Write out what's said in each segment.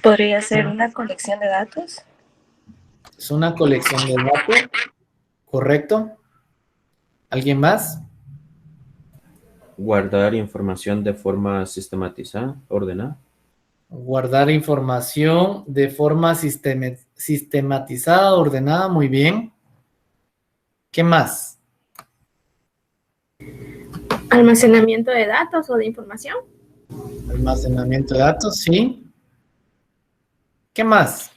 Podría ser una colección de datos. Es una colección de datos, ¿correcto? ¿Alguien más? Guardar información de forma sistematizada, ordenada. Guardar información de forma sistematizada, ordenada, muy bien. ¿Qué más? Almacenamiento de datos o de información. Almacenamiento de datos, sí. ¿Qué más?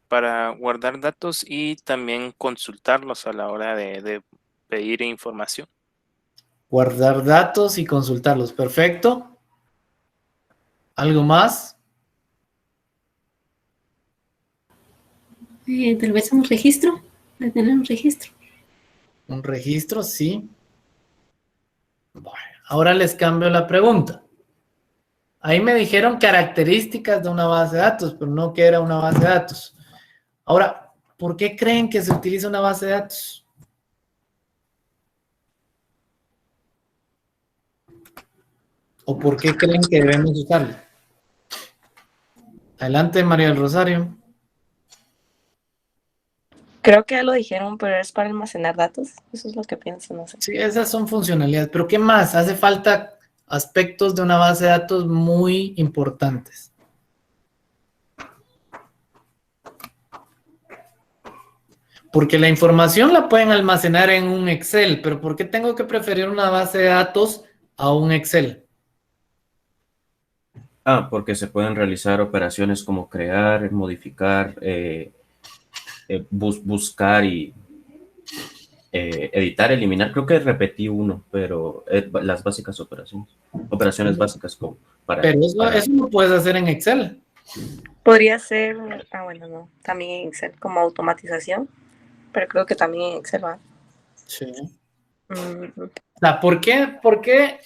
Para guardar datos y también consultarlos a la hora de pedir información. Guardar datos y consultarlos. Perfecto. ¿Algo más? Tal vez un registro, de tener un registro. Un registro, sí. Bueno, ahora les cambio la pregunta. Ahí me dijeron características de una base de datos, pero no que era una base de datos. Ahora, ¿por qué creen que se utiliza una base de datos? ¿O por qué creen que debemos usarla? Adelante, María del Rosario. Creo que ya lo dijeron, pero es para almacenar datos. Eso es lo que pienso, no sé. Sí, esas son funcionalidades, pero ¿qué más? Hace falta aspectos de una base de datos muy importantes. Porque la información la pueden almacenar en un Excel, pero ¿por qué tengo que preferir una base de datos a un Excel? Porque se pueden realizar operaciones como crear, modificar, buscar y editar, eliminar. Creo que repetí uno, pero las básicas operaciones. Operaciones básicas como Pero eso lo puedes hacer en Excel. Podría ser, bueno, no, también en Excel como automatización, pero creo que también en Excel va. Sí. Mm, O sea, ¿por qué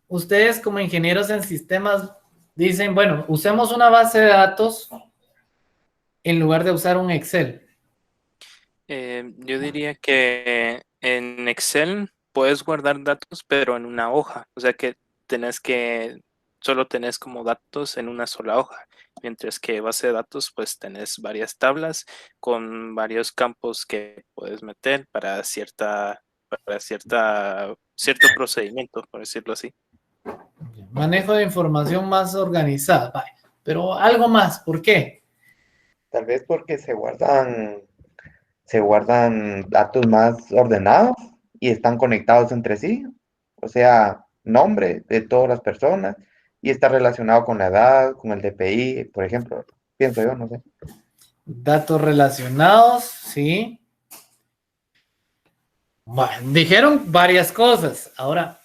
ustedes como ingenieros en sistemas dicen, bueno, usemos una base de datos en lugar de usar un Excel? Yo diría que en Excel puedes guardar datos, pero en una hoja. O sea que solo tenés como datos en una sola hoja. Mientras que base de datos, pues tenés varias tablas con varios campos que puedes meter cierto procedimiento, por decirlo así. Manejo de información más organizada. Vale. Pero algo más, ¿por qué? Tal vez porque se guardan datos más ordenados y están conectados entre sí. O sea, nombre de todas las personas y está relacionado con la edad, con el DPI, por ejemplo. Pienso yo, no sé. Datos relacionados, sí. Bueno, dijeron varias cosas. Ahora,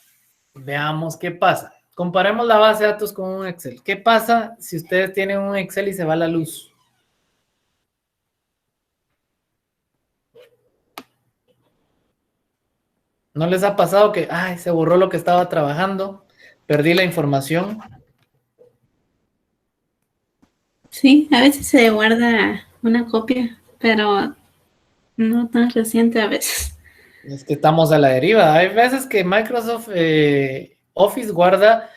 veamos qué pasa. Comparemos la base de datos con un Excel. ¿Qué pasa si ustedes tienen un Excel y se va la luz? ¿No les ha pasado que, ay, se borró lo que estaba trabajando, perdí la información? Sí, a veces se guarda una copia, pero no tan reciente a veces. Es que estamos a la deriva. Hay veces que Microsoft Office guarda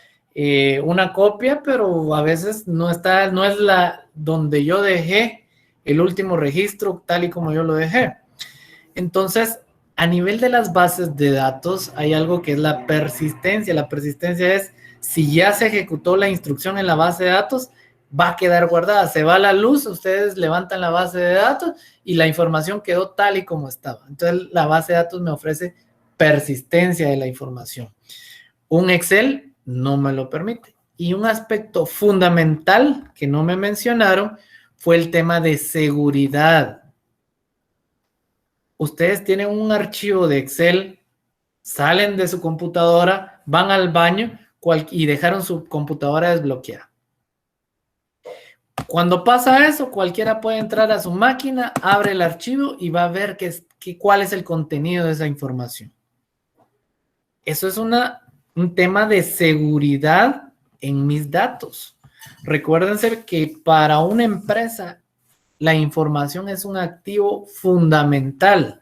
una copia, pero a veces no está, no es la donde yo dejé el último registro tal y como yo lo dejé. Entonces, a nivel de las bases de datos, hay algo que es la persistencia. La persistencia es si ya se ejecutó la instrucción en la base de datos, va a quedar guardada. Se va la luz, ustedes levantan la base de datos y la información quedó tal y como estaba. Entonces, la base de datos me ofrece persistencia de la información. Un Excel no me lo permite. Y un aspecto fundamental que no me mencionaron fue el tema de seguridad. Ustedes tienen un archivo de Excel, salen de su computadora, van al baño y dejaron su computadora desbloqueada. Cuando pasa eso, cualquiera puede entrar a su máquina, abre el archivo y va a ver cuál es el contenido de esa información. Eso es un tema de seguridad en mis datos. Recuérdense que para una empresa la información es un activo fundamental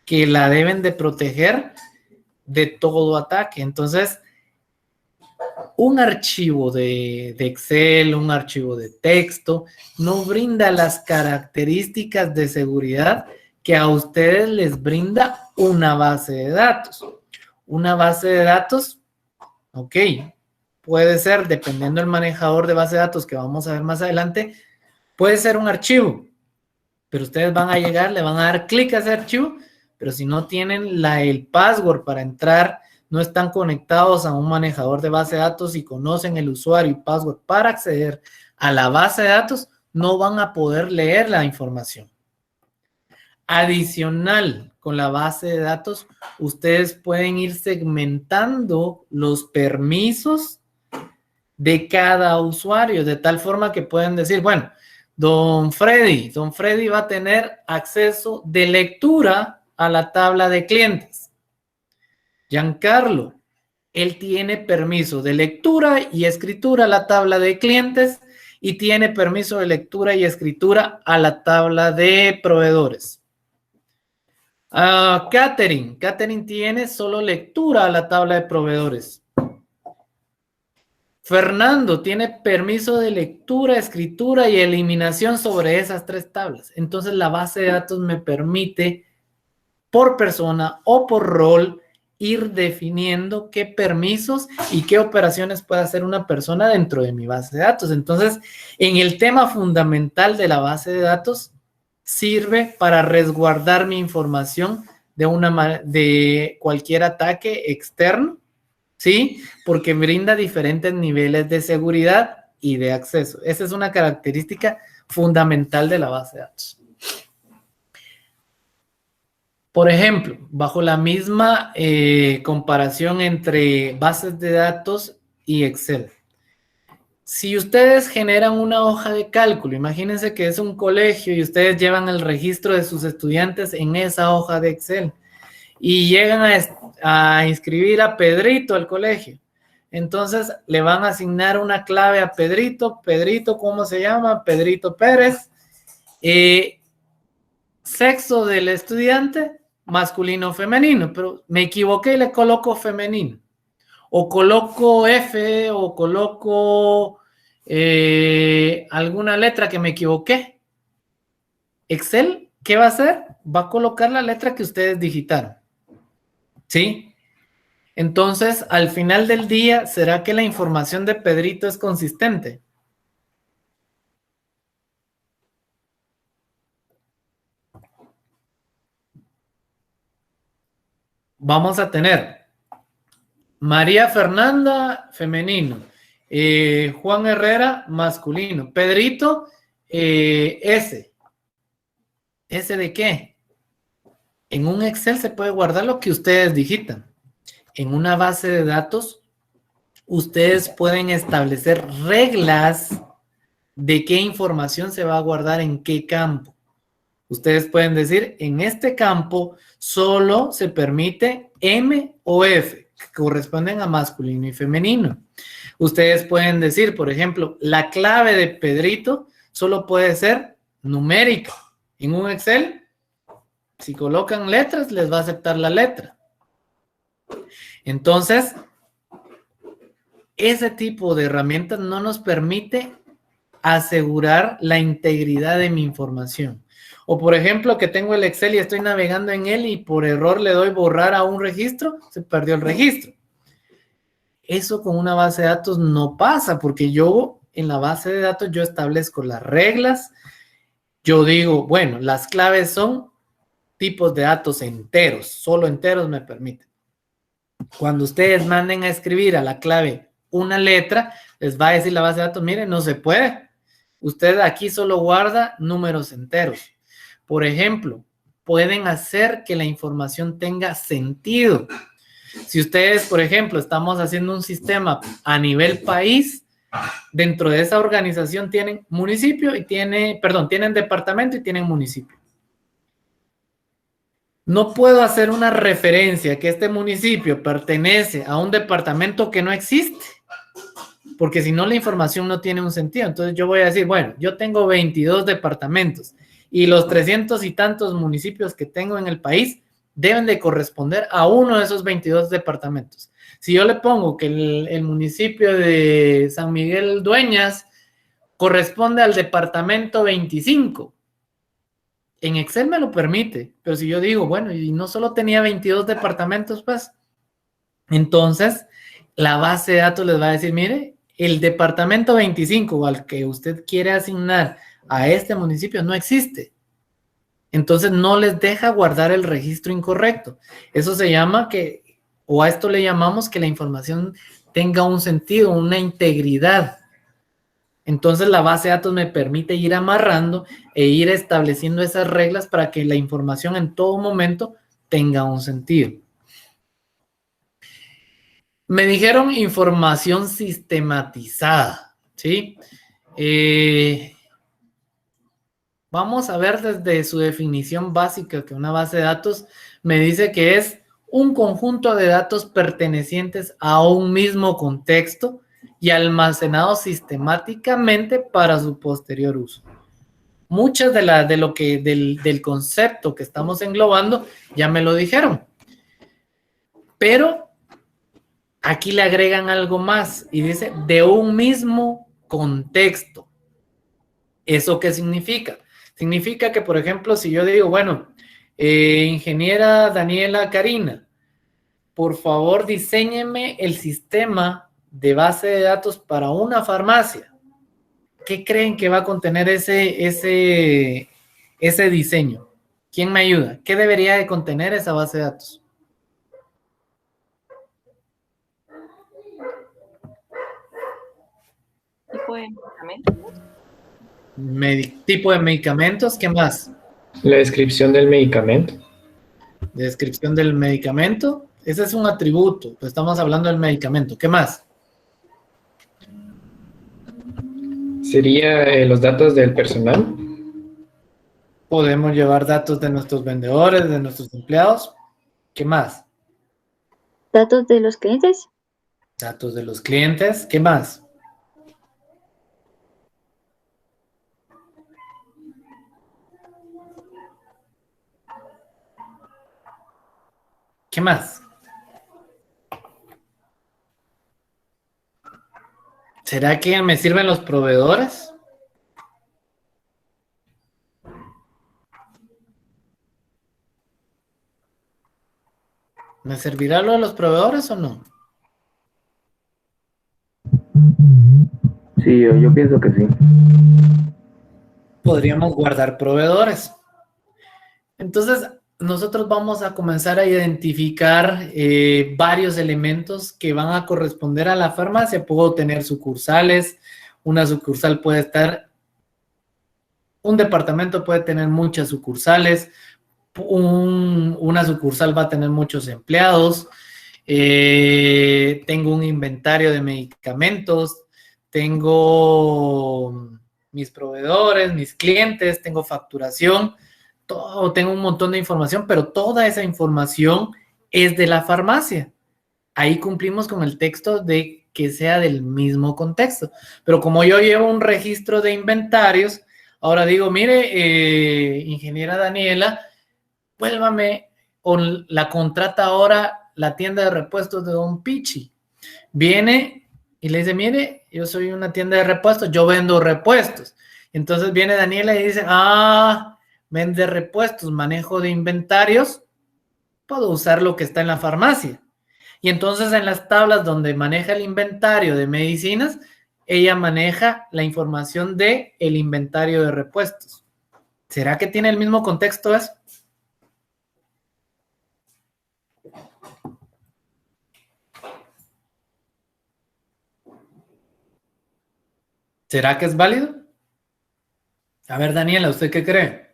que la deben de proteger de todo ataque. Entonces, un archivo de Excel, un archivo de texto, no brinda las características de seguridad que a ustedes les brinda una base de datos. Una base de datos, ok, puede ser, dependiendo del manejador de base de datos que vamos a ver más adelante, puede ser un archivo, pero ustedes van a llegar, le van a dar clic a ese archivo, pero si no tienen el password para entrar, no están conectados a un manejador de base de datos y conocen el usuario y password para acceder a la base de datos, no van a poder leer la información. Adicional, con la base de datos, ustedes pueden ir segmentando los permisos de cada usuario, de tal forma que pueden decir, bueno, don Freddy va a tener acceso de lectura a la tabla de clientes. Giancarlo, él tiene permiso de lectura y escritura a la tabla de clientes y tiene permiso de lectura y escritura a la tabla de proveedores. Catherine tiene solo lectura a la tabla de proveedores. Fernando tiene permiso de lectura, escritura y eliminación sobre esas 3 tablas. Entonces la base de datos me permite por persona o por rol ir definiendo qué permisos y qué operaciones puede hacer una persona dentro de mi base de datos. Entonces, en el tema fundamental de la base de datos, sirve para resguardar mi información de cualquier ataque externo, ¿sí? Porque brinda diferentes niveles de seguridad y de acceso. Esa es una característica fundamental de la base de datos. Por ejemplo, bajo la misma comparación entre bases de datos y Excel. Si ustedes generan una hoja de cálculo, imagínense que es un colegio y ustedes llevan el registro de sus estudiantes en esa hoja de Excel y llegan a inscribir a Pedrito al colegio. Entonces le van a asignar una clave a Pedrito. Pedrito, ¿cómo se llama? Pedrito Pérez. Sexo del estudiante, masculino o femenino, pero me equivoqué y le coloco femenino. O coloco F o coloco alguna letra que me equivoqué. Excel, ¿qué va a hacer? Va a colocar la letra que ustedes digitaron. ¿Sí? Entonces, al final del día, ¿será que la información de Pedrito es consistente? Vamos a tener María Fernanda, femenino. Juan Herrera, masculino. Pedrito, S. ¿S de qué? En un Excel se puede guardar lo que ustedes digitan. En una base de datos, ustedes pueden establecer reglas de qué información se va a guardar en qué campo. Ustedes pueden decir, en este campo solo se permite M o F, que corresponden a masculino y femenino. Ustedes pueden decir, por ejemplo, la clave de Pedrito solo puede ser numérica. En un Excel, si colocan letras, les va a aceptar la letra. Entonces, ese tipo de herramientas no nos permite asegurar la integridad de mi información. O por ejemplo, que tengo el Excel y estoy navegando en él y por error le doy borrar a un registro, se perdió el registro. Eso con una base de datos no pasa, porque yo en la base de datos yo establezco las reglas. Yo digo, bueno, las claves son tipos de datos enteros, solo enteros me permiten. Cuando ustedes manden a escribir a la clave una letra, les va a decir la base de datos, miren, no se puede. Usted aquí solo guarda números enteros. Por ejemplo, pueden hacer que la información tenga sentido. Si ustedes, por ejemplo, estamos haciendo un sistema a nivel país, dentro de esa organización tienen municipio y tienen departamento y tienen municipio. No puedo hacer una referencia que este municipio pertenece a un departamento que no existe, porque si no la información no tiene un sentido. Entonces yo voy a decir, bueno, yo tengo 22 departamentos y los 300 y tantos municipios que tengo en el país deben de corresponder a uno de esos 22 departamentos. Si yo le pongo que el municipio de San Miguel Dueñas corresponde al departamento 25, en Excel me lo permite, pero si yo digo, bueno, y no solo tenía 22 departamentos, pues, entonces la base de datos les va a decir, mire, el departamento 25 al que usted quiere asignar a este municipio no existe. Entonces no les deja guardar el registro incorrecto. Eso se llama o a esto le llamamos que la información tenga un sentido, una integridad. Entonces la base de datos me permite ir amarrando e ir estableciendo esas reglas para que la información en todo momento tenga un sentido. Me dijeron información sistematizada, ¿sí? Vamos a ver desde su definición básica que una base de datos me dice que es un conjunto de datos pertenecientes a un mismo contexto y almacenados sistemáticamente para su posterior uso. Muchas del concepto que estamos englobando ya me lo dijeron, pero aquí le agregan algo más y dice de un mismo contexto. ¿Eso qué significa? Significa que, por ejemplo, si yo digo, bueno, ingeniera Daniela Karina, por favor diséñeme el sistema de base de datos para una farmacia. ¿Qué creen que va a contener ese diseño? ¿Quién me ayuda? ¿Qué debería de contener esa base de datos? Tipo de medicamentos. Tipo de medicamentos, ¿qué más? La descripción del medicamento. Descripción del medicamento. Ese es un atributo, pues estamos hablando del medicamento. ¿Qué más? Sería los datos del personal. Podemos llevar datos de nuestros vendedores, de nuestros empleados. ¿Qué más? Datos de los clientes. Datos de los clientes. ¿Qué más? ¿Qué más? ¿Será que me sirven los proveedores? ¿Me servirá lo de los proveedores o no? Sí, yo pienso que sí. Podríamos guardar proveedores. Entonces, nosotros vamos a comenzar a identificar varios elementos que van a corresponder a la farmacia. Puedo tener sucursales, una sucursal puede estar, un departamento puede tener muchas sucursales, una sucursal va a tener muchos empleados, tengo un inventario de medicamentos, tengo mis proveedores, mis clientes, tengo facturación, tengo un montón de información, pero toda esa información es de la farmacia. Ahí cumplimos con el texto de que sea del mismo contexto. Pero como yo llevo un registro de inventarios, ahora digo, mire, ingeniera Daniela, vuélvame o la contrata ahora la tienda de repuestos de Don Pichi. Viene y le dice, mire, yo soy una tienda de repuestos, yo vendo repuestos. Entonces viene Daniela y dice, vende repuestos, manejo de inventarios, puedo usar lo que está en la farmacia. Y entonces en las tablas donde maneja el inventario de medicinas, ella maneja la información de el inventario de repuestos. ¿Será que tiene el mismo contexto eso? ¿Será que es válido? A ver, Daniela, ¿usted qué cree?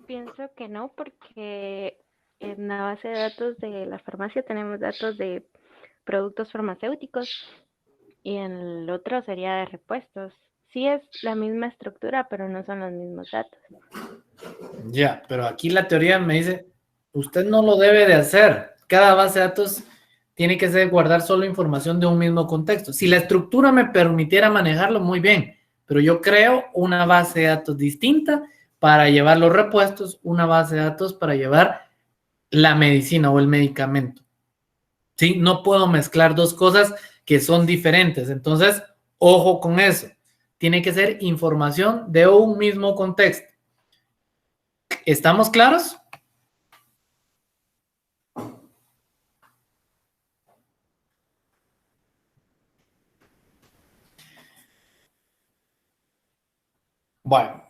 Pienso que no, porque en la base de datos de la farmacia tenemos datos de productos farmacéuticos y en el otro sería de repuestos. Sí es la misma estructura, pero no son los mismos datos. Ya, pero aquí la teoría me dice, usted no lo debe de hacer. Cada base de datos tiene que ser guardar solo información de un mismo contexto. Si la estructura me permitiera manejarlo, muy bien, pero yo creo una base de datos distinta para llevar los repuestos, una base de datos para llevar la medicina o el medicamento. ¿Sí? No puedo mezclar dos cosas que son diferentes. Entonces, ojo con eso. Tiene que ser información de un mismo contexto. ¿Estamos claros? Bueno,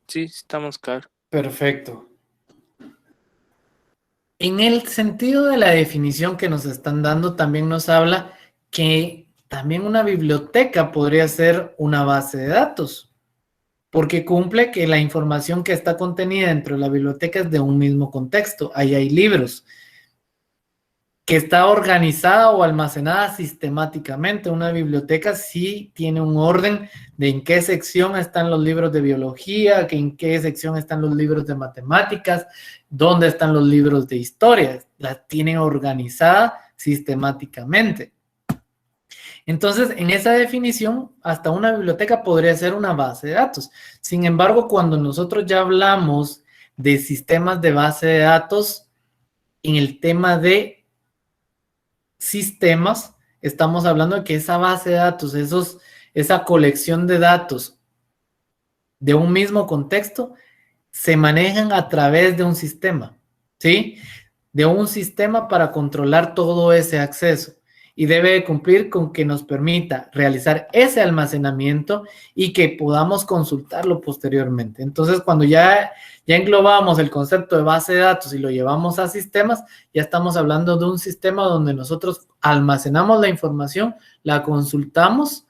Sí, estamos claros. perfecto. En el sentido de la definición que nos están dando, también nos habla que también una biblioteca podría ser una base de datos, porque cumple que la información que está contenida dentro de la biblioteca es de un mismo contexto. Ahí hay libros, que está organizada o almacenada sistemáticamente. Una biblioteca sí tiene un orden de en qué sección están los libros de biología, que en qué sección están los libros de matemáticas, dónde están los libros de historia. La tienen organizada sistemáticamente. Entonces, en esa definición, hasta una biblioteca podría ser una base de datos. Sin embargo, cuando nosotros ya hablamos de sistemas de base de datos, en el tema de sistemas, estamos hablando de que esa base de datos, esa colección de datos de un mismo contexto, se manejan a través de un sistema, ¿sí? De un sistema para controlar todo ese acceso. Y debe cumplir con que nos permita realizar ese almacenamiento y que podamos consultarlo posteriormente. Entonces, cuando ya englobamos el concepto de base de datos y lo llevamos a sistemas, ya estamos hablando de un sistema donde nosotros almacenamos la información, la consultamos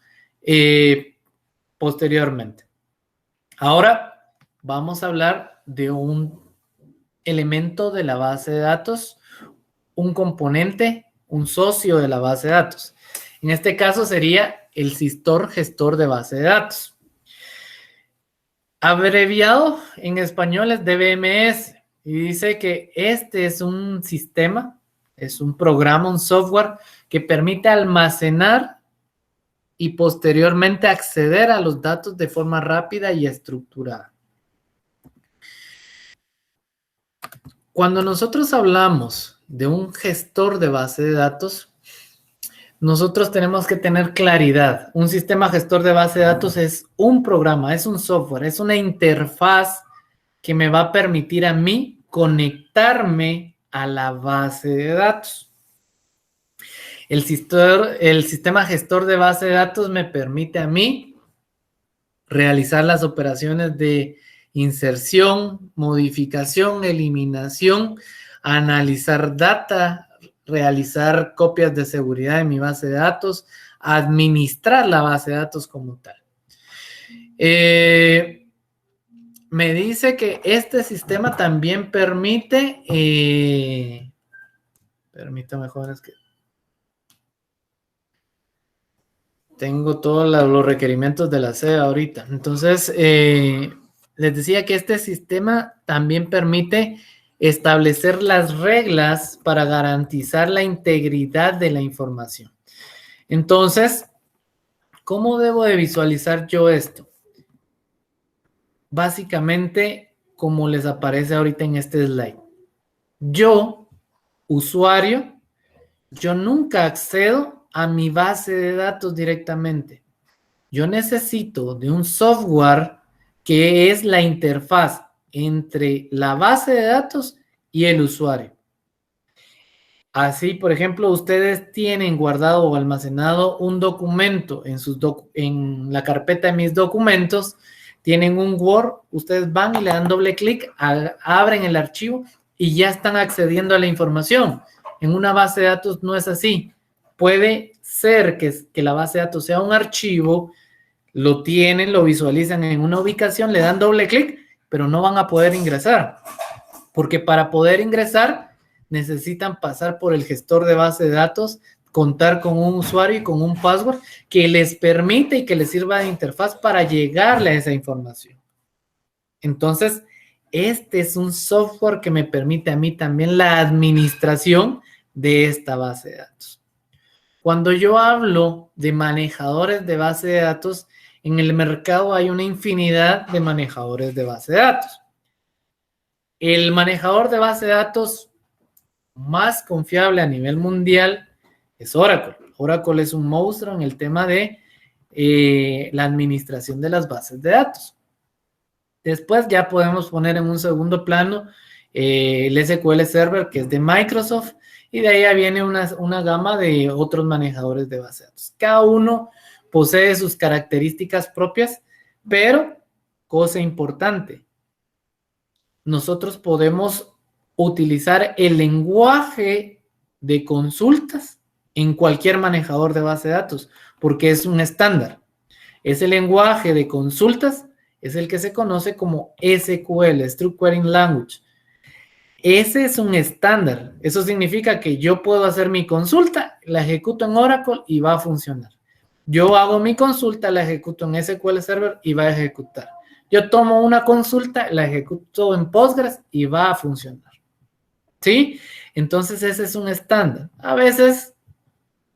posteriormente. Ahora vamos a hablar de un elemento de la base de datos, un componente, un socio de la base de datos. En este caso sería el gestor de base de datos. Abreviado en español es DBMS y dice que este es un sistema, es un programa, un software que permite almacenar y posteriormente acceder a los datos de forma rápida y estructurada. Cuando nosotros hablamos de un gestor de base de datos, nosotros tenemos que tener claridad. Un sistema gestor de base de datos es un programa, es un software, es una interfaz que me va a permitir a mí conectarme a la base de datos. El sistema gestor de base de datos me permite a mí realizar las operaciones de inserción, modificación, eliminación, analizar data, realizar copias de seguridad de mi base de datos, administrar la base de datos como tal. Me dice que este sistema también permite, permítame, jóvenes, que tengo todos los requerimientos de la SED ahorita. Entonces, les decía que este sistema también permite establecer las reglas para garantizar la integridad de la información. Entonces, ¿cómo debo de visualizar yo esto? Básicamente, como les aparece ahorita en este slide. Yo, usuario, yo nunca accedo a mi base de datos directamente. Yo necesito de un software que es la interfaz entre la base de datos y el usuario. Así, por ejemplo, ustedes tienen guardado o almacenado un documento en la carpeta de mis documentos, tienen un Word, ustedes van y le dan doble clic, abren el archivo y ya están accediendo a la información. En una base de datos no es así. Puede ser que la base de datos sea un archivo, lo tienen, lo visualizan en una ubicación, le dan doble clic, pero no van a poder ingresar. Porque para poder ingresar necesitan pasar por el gestor de base de datos, contar con un usuario y con un password que les permite y que les sirva de interfaz para llegarle a esa información. Entonces, este es un software que me permite a mí también la administración de esta base de datos. Cuando yo hablo de manejadores de base de datos, en el mercado hay una infinidad de manejadores de base de datos. El manejador de base de datos más confiable a nivel mundial es Oracle. Oracle es un monstruo en el tema de la administración de las bases de datos. Después ya podemos poner en un segundo plano el SQL Server, que es de Microsoft, y de ahí ya viene una gama de otros manejadores de base de datos. Cada uno posee sus características propias, pero, cosa importante, nosotros podemos utilizar el lenguaje de consultas en cualquier manejador de base de datos, porque es un estándar. Ese lenguaje de consultas es el que se conoce como SQL, Structured Querying Language. Ese es un estándar. Eso significa que yo puedo hacer mi consulta, la ejecuto en Oracle y va a funcionar. Yo hago mi consulta, la ejecuto en SQL Server y va a ejecutar. Yo tomo una consulta, la ejecuto en Postgres y va a funcionar. ¿Sí? Entonces ese es un estándar. A veces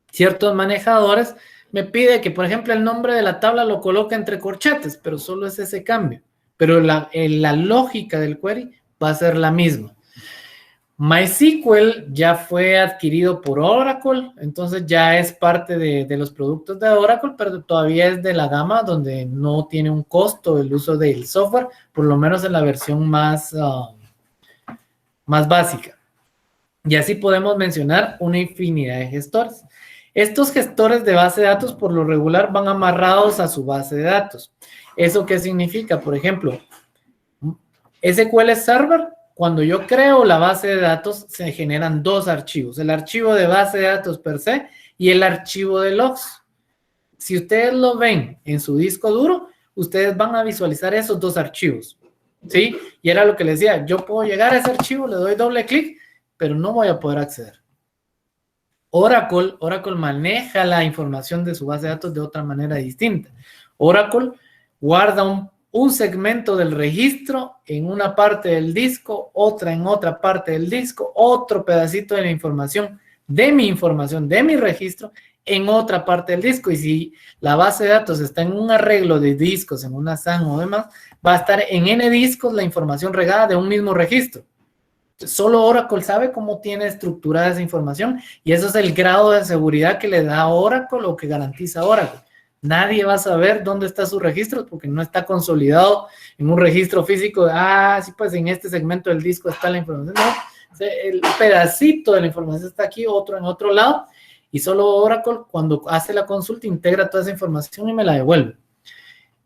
ciertos manejadores me piden que, por ejemplo, el nombre de la tabla lo coloque entre corchetes, pero solo es ese cambio. Pero la lógica del query va a ser la misma. MySQL ya fue adquirido por Oracle, entonces ya es parte de los productos de Oracle, pero todavía es de la gama donde no tiene un costo el uso del software, por lo menos en la versión más básica. Y así podemos mencionar una infinidad de gestores. Estos gestores de base de datos por lo regular van amarrados a su base de datos. ¿Eso qué significa? Por ejemplo, SQL Server, cuando yo creo la base de datos, se generan dos archivos. El archivo de base de datos per se y el archivo de logs. Si ustedes lo ven en su disco duro, ustedes van a visualizar esos dos archivos. ¿Sí? Y era lo que les decía, yo puedo llegar a ese archivo, le doy doble clic, pero no voy a poder acceder. Oracle maneja la información de su base de datos de otra manera distinta. Oracle guarda un segmento del registro en una parte del disco, otra en otra parte del disco, otro pedacito de la información, de mi registro, en otra parte del disco. Y si la base de datos está en un arreglo de discos, en una SAN o demás, va a estar en N discos la información regada de un mismo registro. Solo Oracle sabe cómo tiene estructurada esa información y eso es el grado de seguridad que le da Oracle o que garantiza Oracle. Nadie va a saber dónde está su registro porque no está consolidado en un registro físico. Sí, pues en este segmento del disco está la información. No, el pedacito de la información está aquí, otro en otro lado y solo Oracle cuando hace la consulta integra toda esa información y me la devuelve.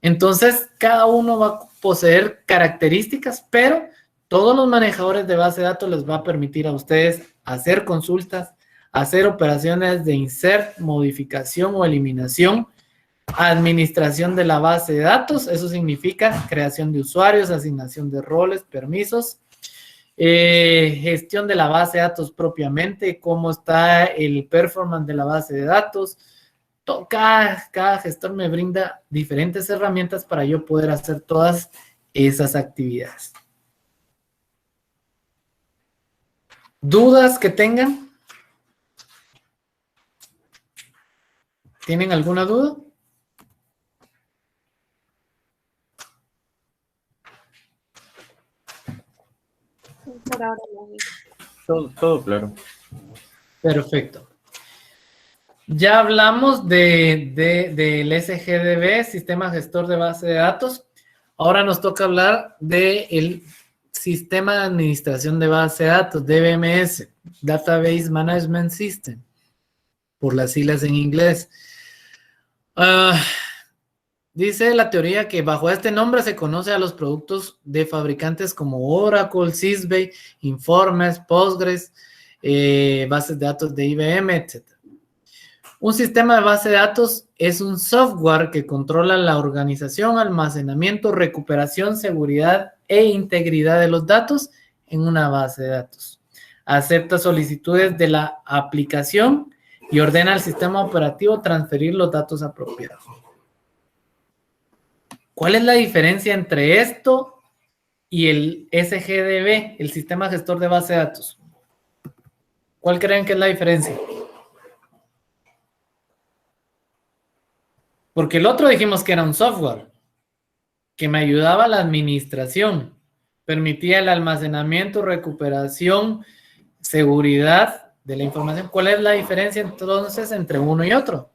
Entonces, cada uno va a poseer características, pero todos los manejadores de base de datos les va a permitir a ustedes hacer consultas, hacer operaciones de insert, modificación o eliminación, administración de la base de datos, eso significa creación de usuarios, asignación de roles, permisos, gestión de la base de datos propiamente, cómo está el performance de la base de datos. Cada gestor me brinda diferentes herramientas para yo poder hacer todas esas actividades. ¿Dudas que tengan? ¿Tienen alguna duda? Por ahora no. Todo claro. Perfecto. Ya hablamos del SGDB, Sistema Gestor de Base de Datos. Ahora nos toca hablar del Sistema de Administración de Base de Datos, DBMS, Database Management System, por las siglas en inglés. Dice la teoría que bajo este nombre se conoce a los productos de fabricantes como Oracle, Sysbe, Informes, Postgres, bases de datos de IBM, etc. Un sistema de base de datos es un software que controla la organización, almacenamiento, recuperación, seguridad e integridad de los datos en una base de datos. Acepta solicitudes de la aplicación y ordena al sistema operativo transferir los datos apropiados. ¿Cuál es la diferencia entre esto y el SGDB, el sistema gestor de base de datos? ¿Cuál creen que es la diferencia? Porque el otro dijimos que era un software que me ayudaba a la administración, permitía el almacenamiento, recuperación, seguridad de la información. ¿Cuál es la diferencia entonces entre uno y otro?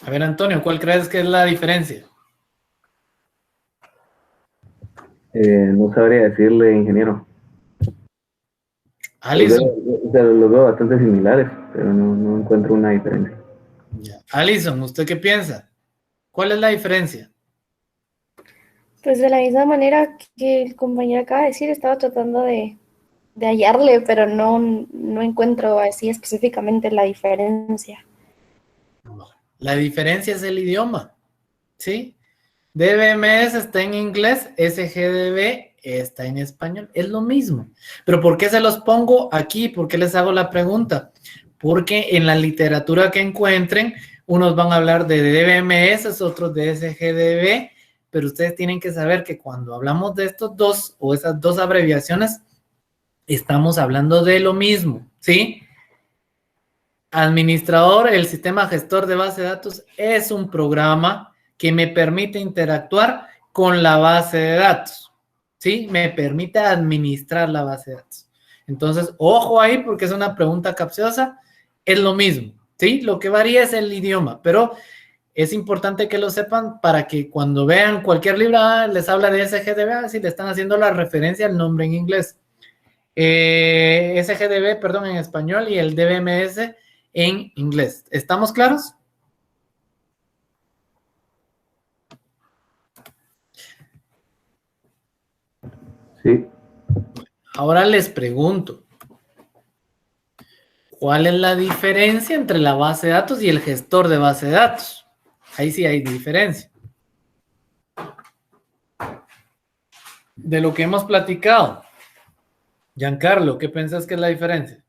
A ver, Antonio, ¿cuál crees que es la diferencia? No sabría decirle, ingeniero. Alison. Los veo bastante similares, pero no encuentro una diferencia. Ya. Alison, ¿usted qué piensa? ¿Cuál es la diferencia? Pues de la misma manera que el compañero acaba de decir, estaba tratando de hallarle, pero no encuentro así específicamente la diferencia. La diferencia es el idioma, ¿sí? DBMS está en inglés, SGDB está en español, es lo mismo. Pero ¿por qué se los pongo aquí? ¿Por qué les hago la pregunta? Porque en la literatura que encuentren, unos van a hablar de DBMS, otros de SGDB, pero ustedes tienen que saber que cuando hablamos de estos dos o esas dos abreviaciones, estamos hablando de lo mismo, ¿sí? Administrador, el sistema gestor de base de datos es un programa que me permite interactuar con la base de datos, ¿sí? Me permite administrar la base de datos. Entonces, ojo ahí porque es una pregunta capciosa, es lo mismo, ¿sí? Lo que varía es el idioma, pero es importante que lo sepan para que cuando vean cualquier libro, les habla de SGDB, si le están haciendo la referencia al nombre en inglés. SGDB, perdón, en español y el DBMS en inglés. ¿Estamos claros? Sí. Ahora les pregunto, ¿cuál es la diferencia entre la base de datos y el gestor de base de datos? Ahí sí hay diferencia. De lo que hemos platicado. Giancarlo, ¿qué piensas que es la diferencia?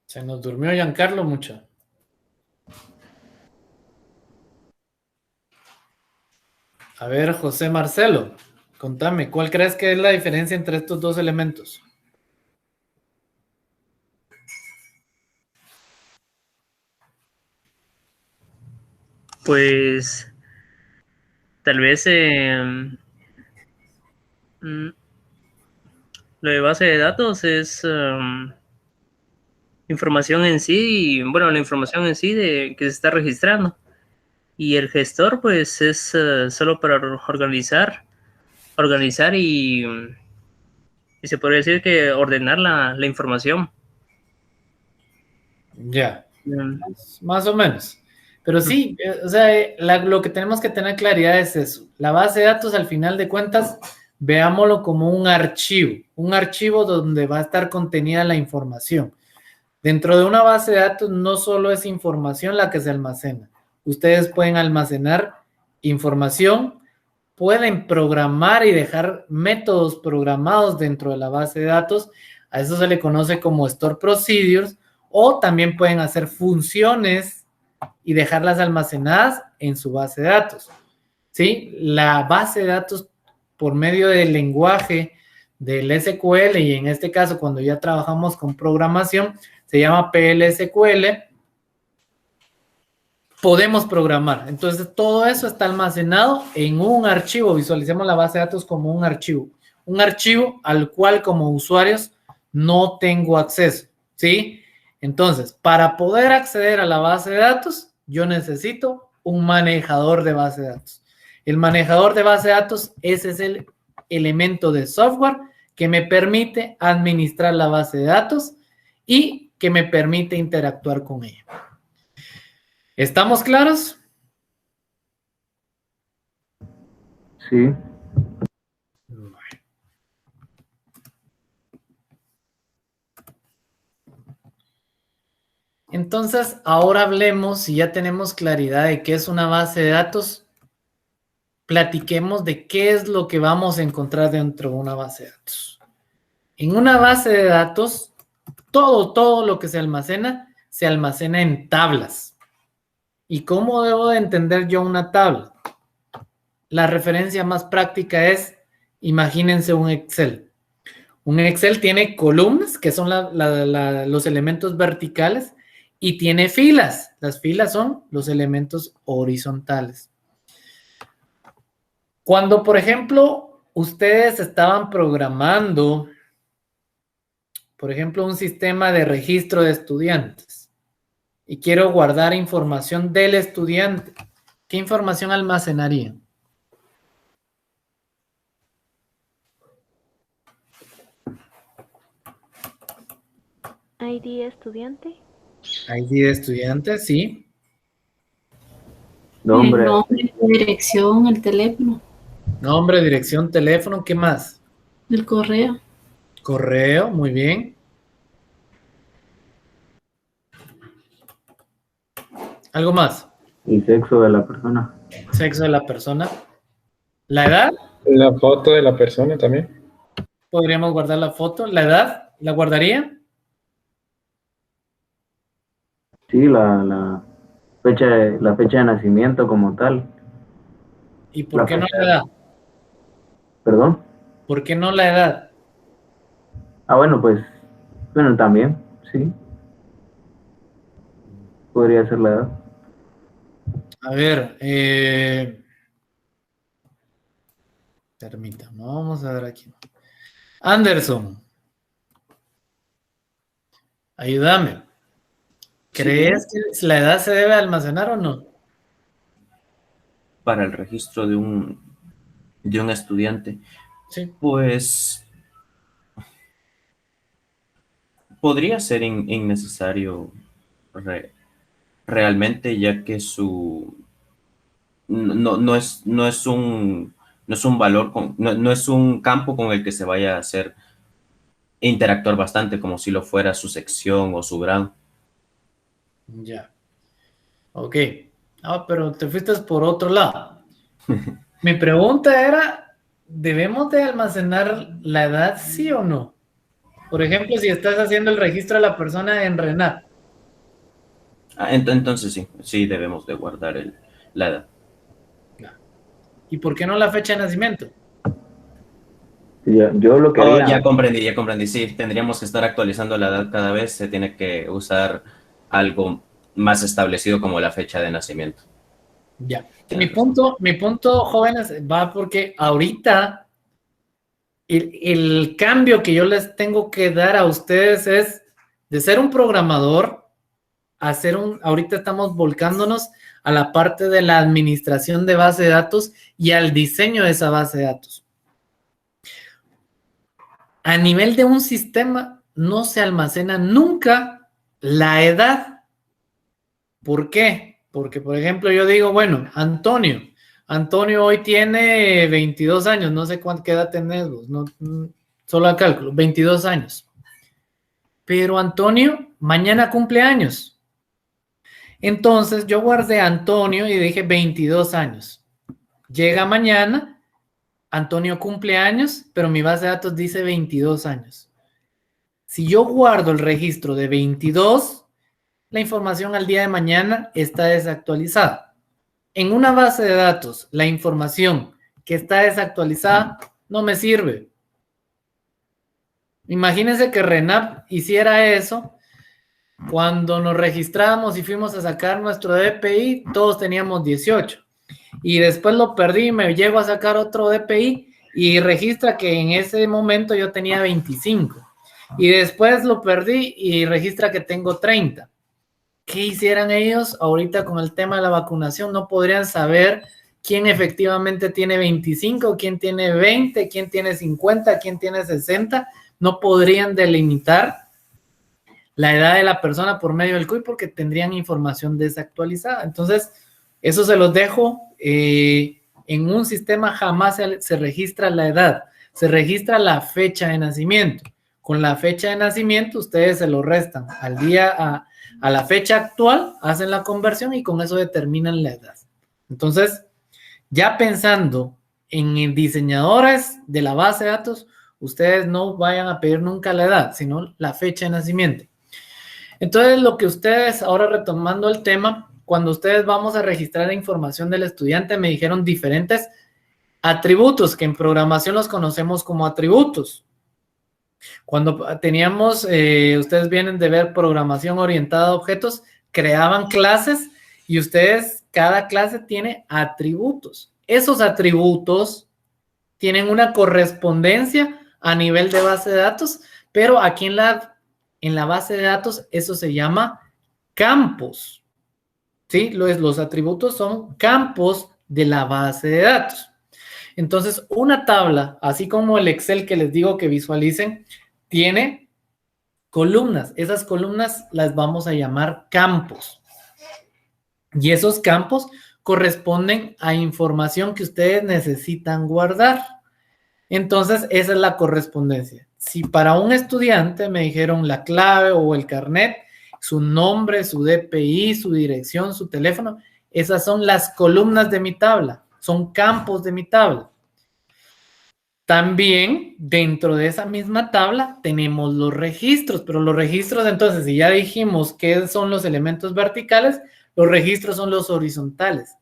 Se nos durmió Giancarlo mucho. A ver, José Marcelo, contame, ¿cuál crees que es la diferencia entre estos dos elementos? Pues tal vez lo de base de datos es información en sí, y, bueno, la información en sí de que se está registrando. Y el gestor, pues, es solo para organizar y se podría decir que ordenar la información. Ya, más o menos. Pero sí, o sea, lo que tenemos que tener claridad es eso. La base de datos, al final de cuentas, veámoslo como un archivo donde va a estar contenida la información. Dentro de una base de datos no solo es información la que se almacena. Ustedes pueden almacenar información, pueden programar y dejar métodos programados dentro de la base de datos. A eso se le conoce como store procedures, o también pueden hacer funciones y dejarlas almacenadas en su base de datos. ¿Sí? La base de datos por medio del lenguaje del SQL, y en este caso cuando ya trabajamos con programación, se llama PLSQL, podemos programar. Entonces, todo eso está almacenado en un archivo. Visualicemos la base de datos como un archivo al cual como usuarios no tengo acceso, ¿sí? Entonces, para poder acceder a la base de datos, yo necesito un manejador de base de datos. El manejador de base de datos, ese es el elemento de software que me permite administrar la base de datos y que me permite interactuar con ella. ¿Estamos claros? Sí. Entonces, ahora hablemos, si ya tenemos claridad de qué es una base de datos, platiquemos de qué es lo que vamos a encontrar dentro de una base de datos. En una base de datos todo lo que se almacena en tablas. ¿Y cómo debo de entender yo una tabla? La referencia más práctica es, imagínense un Excel. Un Excel tiene columnas, que son los elementos verticales, y tiene filas. Las filas son los elementos horizontales. Cuando, por ejemplo, ustedes estaban programando, por ejemplo, un sistema de registro de estudiantes, y quiero guardar información del estudiante, ¿qué información almacenarían? ID estudiante. ID de estudiante, sí. Nombre. El nombre, la dirección, el teléfono, Nombre, dirección, teléfono, ¿qué más? el correo. Correo, muy bien. ¿Algo más? Y sexo de la persona. Sexo de la persona. ¿La edad? La foto de la persona también. Podríamos guardar la foto. ¿La edad? ¿La guardaría? Sí, la fecha de nacimiento como tal. ¿Y por La qué no fecha. la edad? ¿Perdón? ¿Por qué no la edad? Ah, bueno, pues, bueno, también, sí. Podría ser la edad. A ver, permítame, vamos a ver aquí. Anderson, ayúdame. ¿Crees que la edad se debe almacenar o no? Para el registro de un estudiante, Sí. pues podría ser innecesario realmente, ya que no es un valor, no es un campo con el que se vaya a hacer interactuar bastante como si lo fuera su sección o su grado. Ya. Ok. Ah, pero te fuiste por otro lado. Mi pregunta era, ¿debemos de almacenar la edad, sí o no? Por ejemplo, si estás haciendo el registro de la persona en RENAP. Entonces sí debemos de guardar la edad. ¿Y por qué no la fecha de nacimiento? Yo lo que haría... Ya comprendí. Sí, tendríamos que estar actualizando la edad cada vez. Se tiene que usar algo más establecido como la fecha de nacimiento. Ya. Mi punto, jóvenes, va porque ahorita el cambio que yo les tengo que dar a ustedes es de ser un programador a ser ahorita estamos volcándonos a la parte de la administración de base de datos y al diseño de esa base de datos. A nivel de un sistema no se almacena nunca la edad. ¿Por qué? Porque, por ejemplo, yo digo, bueno, Antonio hoy tiene 22 años, no sé qué edad tenés vos, no, solo al cálculo, 22 años. Pero Antonio mañana cumple años. Entonces yo guardé a Antonio y dije 22 años. Llega mañana, Antonio cumple años, pero mi base de datos dice 22 años. Si yo guardo el registro de 22, la información al día de mañana está desactualizada. En una base de datos, la información que está desactualizada no me sirve. Imagínense que RENAP hiciera eso. Cuando nos registramos y fuimos a sacar nuestro DPI, todos teníamos 18. Y después lo perdí, me llego a sacar otro DPI y registra que en ese momento yo tenía 25. Y después lo perdí y registra que tengo 30. ¿Qué hicieran ellos ahorita con el tema de la vacunación? No podrían saber quién efectivamente tiene 25, quién tiene 20, quién tiene 50, quién tiene 60. No podrían delimitar la edad de la persona por medio del CUI porque tendrían información desactualizada. Entonces, eso se los dejo. En un sistema jamás se registra la edad, se registra la fecha de nacimiento. Con la fecha de nacimiento ustedes se lo restan al día, a la fecha actual, hacen la conversión y con eso determinan la edad. Entonces, ya pensando en diseñadores de la base de datos, ustedes no vayan a pedir nunca la edad, sino la fecha de nacimiento. Entonces, lo que ustedes, ahora retomando el tema, cuando ustedes vamos a registrar la información del estudiante, me dijeron diferentes atributos, que en programación los conocemos como atributos. Cuando teníamos, ustedes vienen de ver programación orientada a objetos, creaban clases y ustedes, cada clase tiene atributos. Esos atributos tienen una correspondencia a nivel de base de datos, pero aquí en la base de datos eso se llama campos. ¿Sí? Los atributos son campos de la base de datos. Entonces, una tabla, así como el Excel que les digo que visualicen, tiene columnas. Esas columnas las vamos a llamar campos. Y esos campos corresponden a información que ustedes necesitan guardar. Entonces, esa es la correspondencia. Si para un estudiante me dijeron la clave o el carnet, su nombre, su DPI, su dirección, su teléfono, esas son las columnas de mi tabla, son campos de mi tabla. También dentro de esa misma tabla tenemos los registros, pero los registros, entonces, si ya dijimos qué son los elementos verticales, los registros son los horizontales.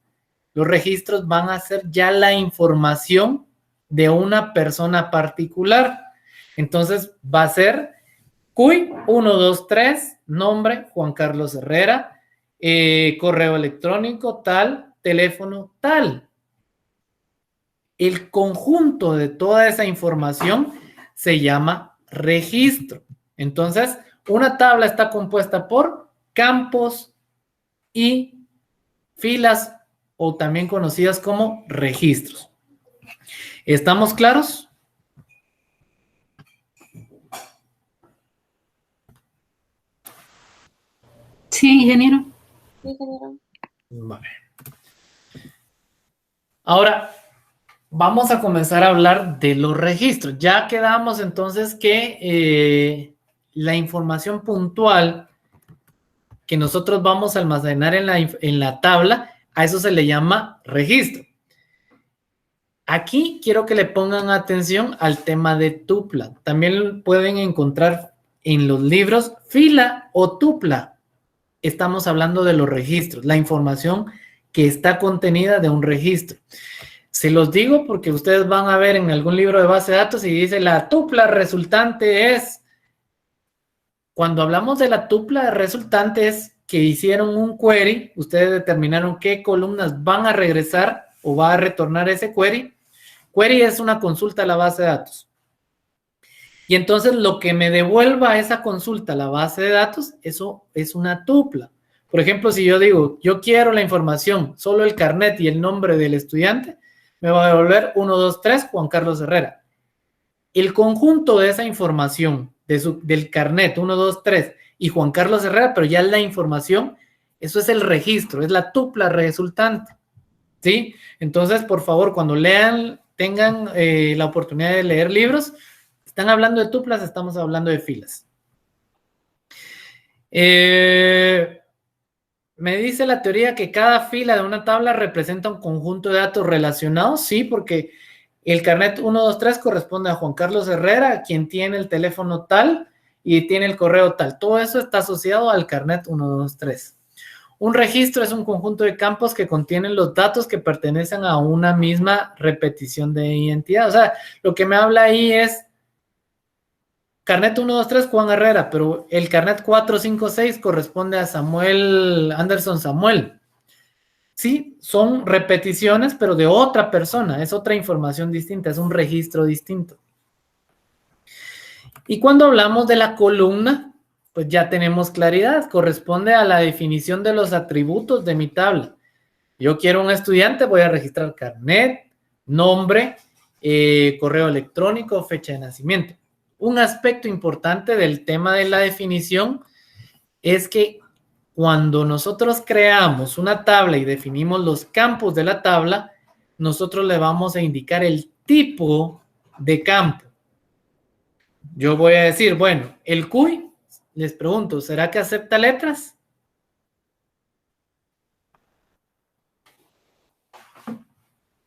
Los registros van a ser ya la información de una persona particular. Entonces, va a ser CUI 123, nombre Juan Carlos Herrera, correo electrónico tal, teléfono tal. El conjunto de toda esa información se llama registro. Entonces, una tabla está compuesta por campos y filas, o también conocidas como registros. ¿Estamos claros? Sí, ingeniero. Sí, ingeniero. Vale. Ahora, vamos a comenzar a hablar de los registros. Ya quedamos entonces que la información puntual que nosotros vamos a almacenar en la tabla, a eso se le llama registro. Aquí quiero que le pongan atención al tema de tupla. También pueden encontrar en los libros fila o tupla. Estamos hablando de los registros, la información que está contenida de un registro. Se los digo porque ustedes van a ver en algún libro de base de datos y dice la tupla resultante es. Cuando hablamos de la tupla resultante es que hicieron un query, ustedes determinaron qué columnas van a regresar o va a retornar ese query. Query es una consulta a la base de datos. Y entonces lo que me devuelva esa consulta a la base de datos, eso es una tupla. Por ejemplo, si yo digo, yo quiero la información, solo el carnet y el nombre del estudiante, me va a devolver 1, 2, 3, Juan Carlos Herrera. El conjunto de esa información, del carnet 1, 2, 3 y Juan Carlos Herrera, pero ya la información, eso es el registro, es la tupla resultante. ¿Sí? Entonces, por favor, cuando lean, tengan la oportunidad de leer libros, están hablando de tuplas, estamos hablando de filas. Me dice la teoría que cada fila de una tabla representa un conjunto de datos relacionados. Sí, porque el carnet 1, 2, 3 corresponde a Juan Carlos Herrera, quien tiene el teléfono tal y tiene el correo tal. Todo eso está asociado al carnet 1, 2, 3. Un registro es un conjunto de campos que contienen los datos que pertenecen a una misma repetición de identidad. O sea, lo que me habla ahí es carnet 1, 2, 3, Juan Herrera, pero el carnet 4, 5, 6 corresponde a Samuel, Anderson Samuel. Sí, son repeticiones, pero de otra persona, es otra información distinta, es un registro distinto. Y cuando hablamos de la columna, pues ya tenemos claridad, corresponde a la definición de los atributos de mi tabla. Yo quiero un estudiante, voy a registrar carnet, nombre, correo electrónico, fecha de nacimiento. Un aspecto importante del tema de la definición es que cuando nosotros creamos una tabla y definimos los campos de la tabla, nosotros le vamos a indicar el tipo de campo. Yo voy a decir, bueno, el CUI, les pregunto, ¿será que acepta letras?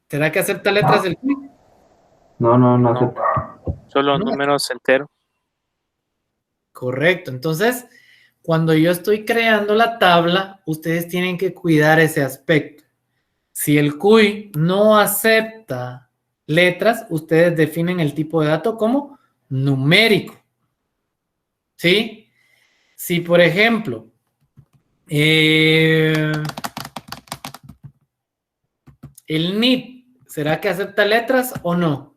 ¿Será que acepta letras el CUI? No acepta. Solo números enteros. Correcto. Entonces, cuando yo estoy creando la tabla, ustedes tienen que cuidar ese aspecto. Si el CUI no acepta letras, ustedes definen el tipo de dato como numérico. ¿Sí? Si, por ejemplo, el NID, ¿será que acepta letras o no?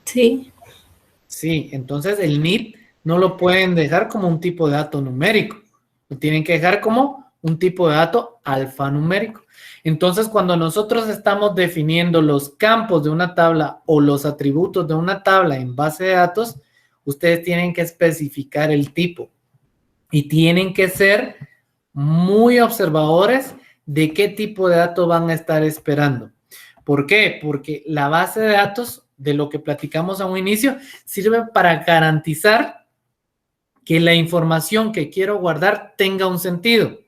Sí. Sí, entonces el NID no lo pueden dejar como un tipo de dato numérico. Lo tienen que dejar como un tipo de dato alfanumérico. Entonces, cuando nosotros estamos definiendo los campos de una tabla o los atributos de una tabla en base de datos, ustedes tienen que especificar el tipo y tienen que ser muy observadores de qué tipo de datos van a estar esperando. ¿Por qué? Porque la base de datos, de lo que platicamos a un inicio, sirve para garantizar que la información que quiero guardar tenga un sentido.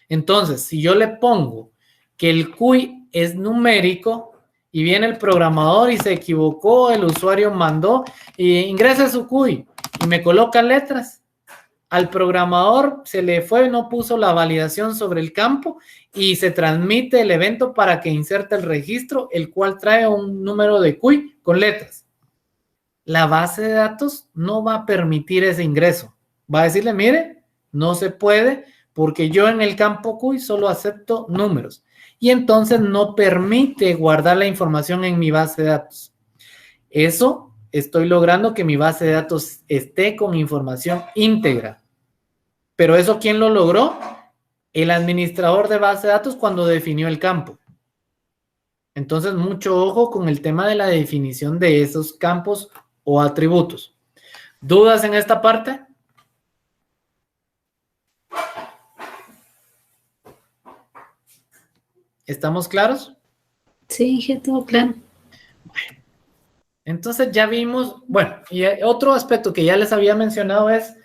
Entonces, si yo le pongo que el CUI es numérico y viene el programador y se equivocó, el usuario mandó y ingresa su CUI y me coloca letras, al programador se le fue, no puso la validación sobre el campo y se transmite el evento para que inserte el registro, el cual trae un número de CUI con letras. La base de datos no va a permitir ese ingreso. Va a decirle, mire, no se puede porque yo en el campo CUI solo acepto números. Y entonces no permite guardar la información en mi base de datos. Eso estoy logrando que mi base de datos esté con información íntegra. Pero eso, ¿quién lo logró? El administrador de base de datos cuando definió el campo. Entonces, mucho ojo con el tema de la definición de esos campos o atributos. ¿Dudas en esta parte? ¿Estamos claros? Sí, dije todo claro. Bueno, entonces ya vimos, bueno, y otro aspecto que ya les había mencionado es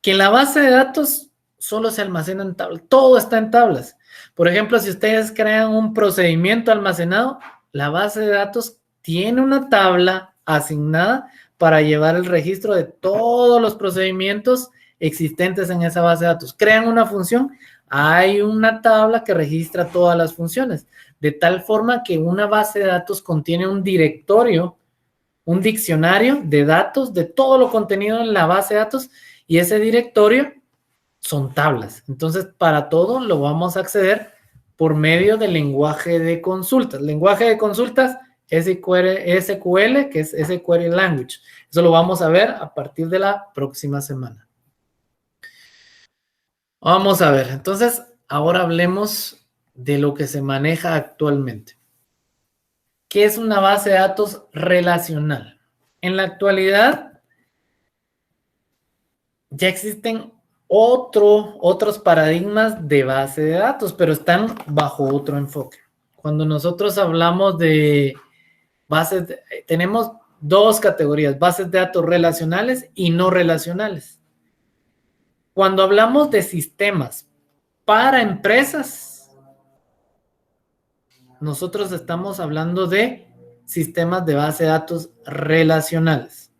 que en la base de datos solo se almacena en tablas, todo está en tablas. Por ejemplo, si ustedes crean un procedimiento almacenado, la base de datos tiene una tabla asignada para llevar el registro de todos los procedimientos existentes en esa base de datos. Crean una función, hay una tabla que registra todas las funciones, de tal forma que una base de datos contiene un directorio, un diccionario de datos de todo lo contenido en la base de datos, y ese directorio son tablas. Entonces, para todo lo vamos a acceder por medio del lenguaje de consultas. Lenguaje de consultas, SQL, que es SQL Language. Eso lo vamos a ver a partir de la próxima semana. Vamos a ver, entonces, ahora hablemos de lo que se maneja actualmente. ¿Qué es una base de datos relacional? En la actualidad, ya existen otros paradigmas de base de datos, pero están bajo otro enfoque. Cuando nosotros hablamos de bases, tenemos dos categorías, bases de datos relacionales y no relacionales. Cuando hablamos de sistemas para empresas, nosotros estamos hablando de sistemas de base de datos relacionales.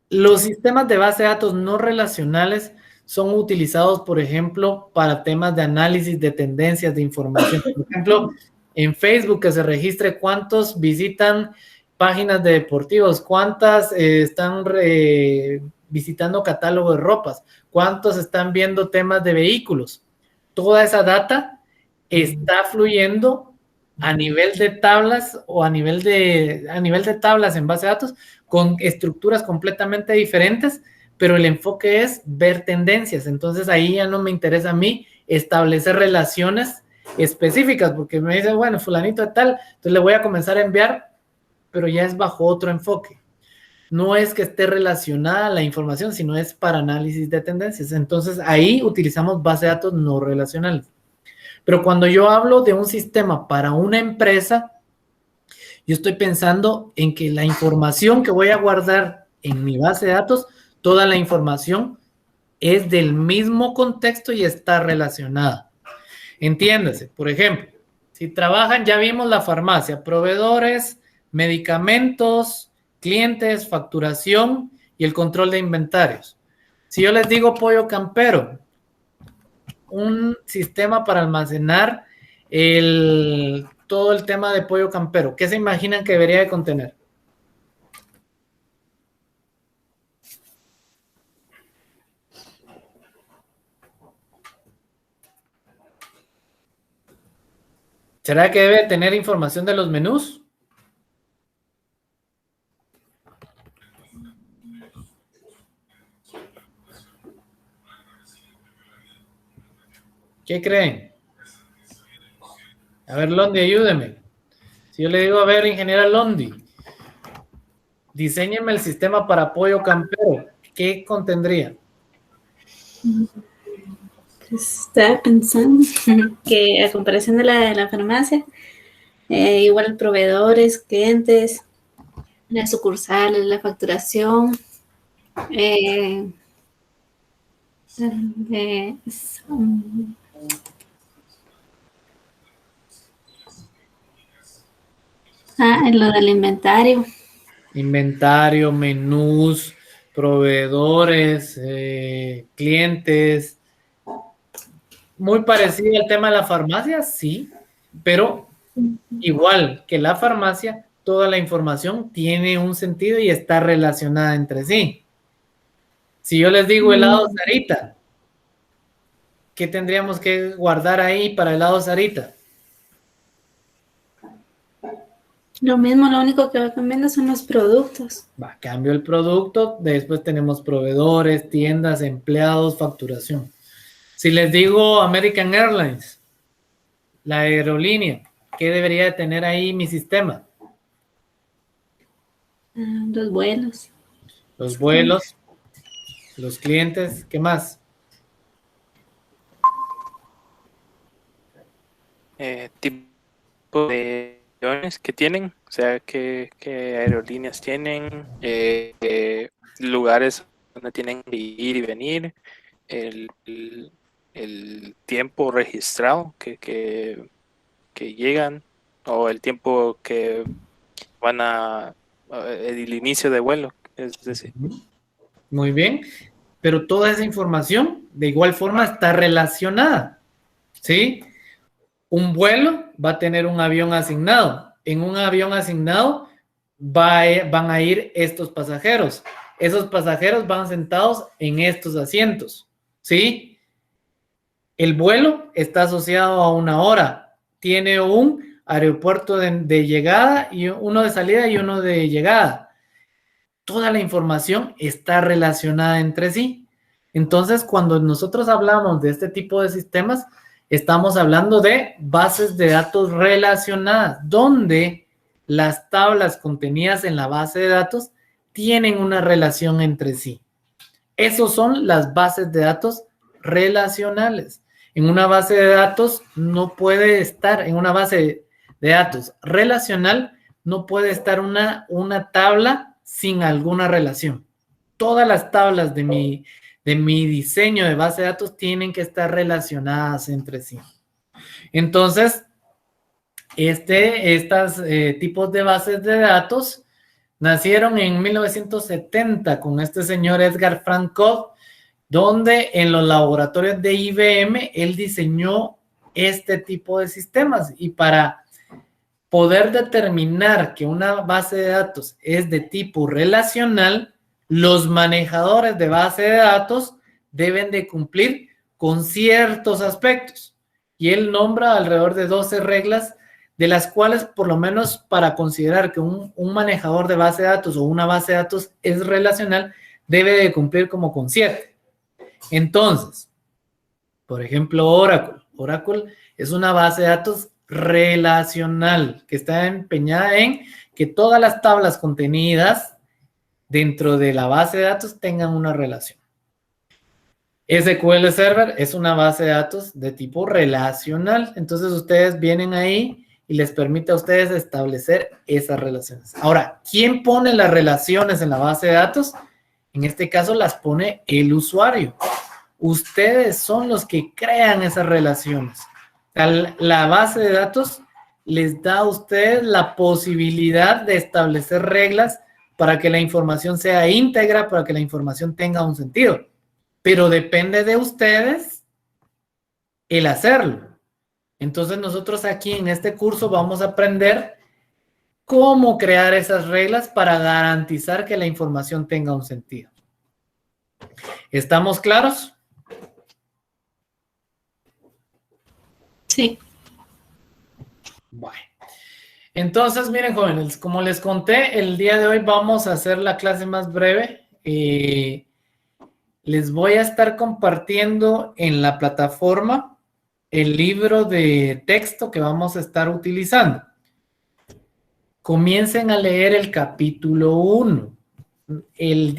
Los sistemas de base de datos no relacionales son utilizados, por ejemplo, para temas de análisis de tendencias de información. Por ejemplo, en Facebook, que se registre cuántos visitan páginas de deportivos, cuántas están visitando catálogo de ropas, cuántos están viendo temas de vehículos. Toda esa data está fluyendo a nivel de tablas o a nivel de tablas en base de datos con estructuras completamente diferentes, pero el enfoque es ver tendencias. Entonces ahí ya no me interesa a mí establecer relaciones específicas, porque me dice, bueno, fulanito de tal, entonces le voy a comenzar a enviar, pero ya es bajo otro enfoque. No es que esté relacionada la información, sino es para análisis de tendencias. Entonces ahí utilizamos base de datos no relacionales. Pero cuando yo hablo de un sistema para una empresa, yo estoy pensando en que la información que voy a guardar en mi base de datos, toda la información es del mismo contexto y está relacionada. Entiéndase, por ejemplo, si trabajan, ya vimos la farmacia, proveedores, medicamentos, clientes, facturación y el control de inventarios. Si yo les digo pollo campero, un sistema para almacenar todo el tema de pollo campero, ¿qué se imaginan que debería de contener? ¿Será que debe tener información de los menús? ¿Qué creen? A ver, Londi, ayúdeme. Si yo le digo, a ver, ingeniera Londi, diséñeme el sistema para pollo campero, ¿qué contendría? Estaba pensando que a comparación de la farmacia, igual proveedores, clientes, las sucursales, la facturación, en lo del inventario. Inventario, menús, proveedores, clientes. Muy parecido al tema de la farmacia, sí, pero igual que la farmacia, toda la información tiene un sentido y está relacionada entre sí. Si yo les digo helado Sarita, ¿qué tendríamos que guardar ahí para helado Sarita? Lo mismo, lo único que va cambiando son los productos. Va, cambio el producto, después tenemos proveedores, tiendas, empleados, facturación. Si les digo American Airlines, la aerolínea, ¿qué debería de tener ahí mi sistema? Los vuelos. Los vuelos, los clientes, ¿qué más? Tipo de aviones que tienen, o sea, qué aerolíneas tienen, lugares donde tienen que ir y venir, el tiempo registrado que llegan, o el tiempo que van el inicio de vuelo, es decir. Muy bien, pero toda esa información de igual forma está relacionada, ¿sí? Un vuelo va a tener un avión asignado. En un avión asignado van a ir estos pasajeros. Esos pasajeros van sentados en estos asientos, ¿sí? El vuelo está asociado a una hora. Tiene un aeropuerto de llegada y uno de salida y uno de llegada. Toda la información está relacionada entre sí. Entonces, cuando nosotros hablamos de este tipo de sistemas, estamos hablando de bases de datos relacionadas, donde las tablas contenidas en la base de datos tienen una relación entre sí. Esos son las bases de datos relacionales. En una base de datos no puede estar, en una base de datos relacional, no puede estar una tabla sin alguna relación. Todas las tablas de mi diseño de base de datos tienen que estar relacionadas entre sí. Entonces, estos tipos de bases de datos nacieron en 1970 con este señor Edgar Frank Codd, donde en los laboratorios de IBM él diseñó este tipo de sistemas, y para poder determinar que una base de datos es de tipo relacional, los manejadores de base de datos deben de cumplir con ciertos aspectos. Y él nombra alrededor de 12 reglas, de las cuales, por lo menos para considerar que un manejador de base de datos o una base de datos es relacional, debe de cumplir como con 7. Entonces, por ejemplo, Oracle. Oracle es una base de datos relacional que está empeñada en que todas las tablas contenidas dentro de la base de datos tengan una relación. SQL Server es una base de datos de tipo relacional. Entonces ustedes vienen ahí y les permite a ustedes establecer esas relaciones. Ahora, ¿quién pone las relaciones en la base de datos? En este caso las pone el usuario. Ustedes son los que crean esas relaciones. La base de datos les da a ustedes la posibilidad de establecer reglas para que la información sea íntegra, para que la información tenga un sentido. Pero depende de ustedes el hacerlo. Entonces nosotros aquí en este curso vamos a aprender cómo crear esas reglas para garantizar que la información tenga un sentido. ¿Estamos claros? Sí. Bueno. Entonces, miren, jóvenes, como les conté, el día de hoy vamos a hacer la clase más breve. Les voy a estar compartiendo en la plataforma el libro de texto que vamos a estar utilizando. Comiencen a leer el capítulo 1. El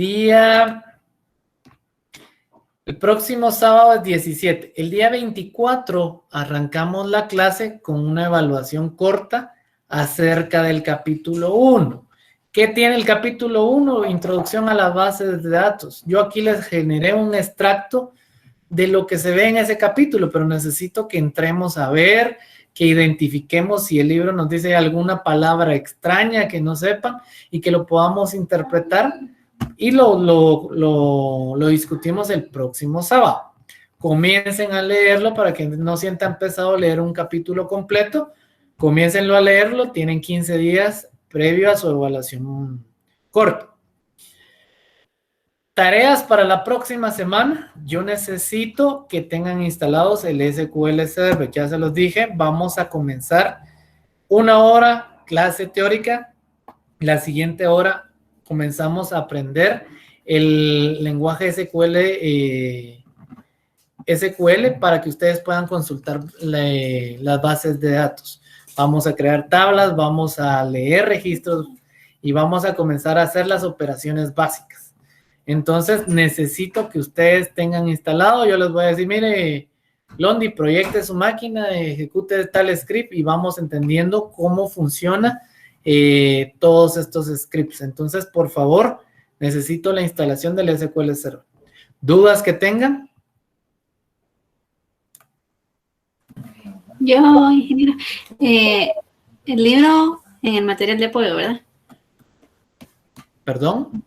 próximo sábado es 17. El día 24 arrancamos la clase con una evaluación corta acerca del capítulo 1. ¿Qué tiene el capítulo 1? Introducción a las bases de datos. Yo aquí les generé un extracto de lo que se ve en ese capítulo, pero necesito que entremos a ver, que identifiquemos si el libro nos dice alguna palabra extraña que no sepan y que lo podamos interpretar y lo discutimos el próximo sábado. Comiencen a leerlo para que no sientan pesado leer un capítulo completo. Comiéncenlo a leerlo, tienen 15 días previo a su evaluación corta. Tareas para la próxima semana. Yo necesito que tengan instalados el SQL Server. Ya se los dije, vamos a comenzar 1 hora clase teórica. La siguiente hora comenzamos a aprender el lenguaje SQL para que ustedes puedan consultar las bases de datos. Vamos a crear tablas, vamos a leer registros y vamos a comenzar a hacer las operaciones básicas. Entonces, necesito que ustedes tengan instalado. Yo les voy a decir, mire, Londi, proyecte su máquina, ejecute tal script y vamos entendiendo cómo funciona todos estos scripts. Entonces, por favor, necesito la instalación del SQL Server. ¿Dudas que tengan? Yo, ingeniero, el libro en el material de apoyo, ¿verdad? ¿Perdón?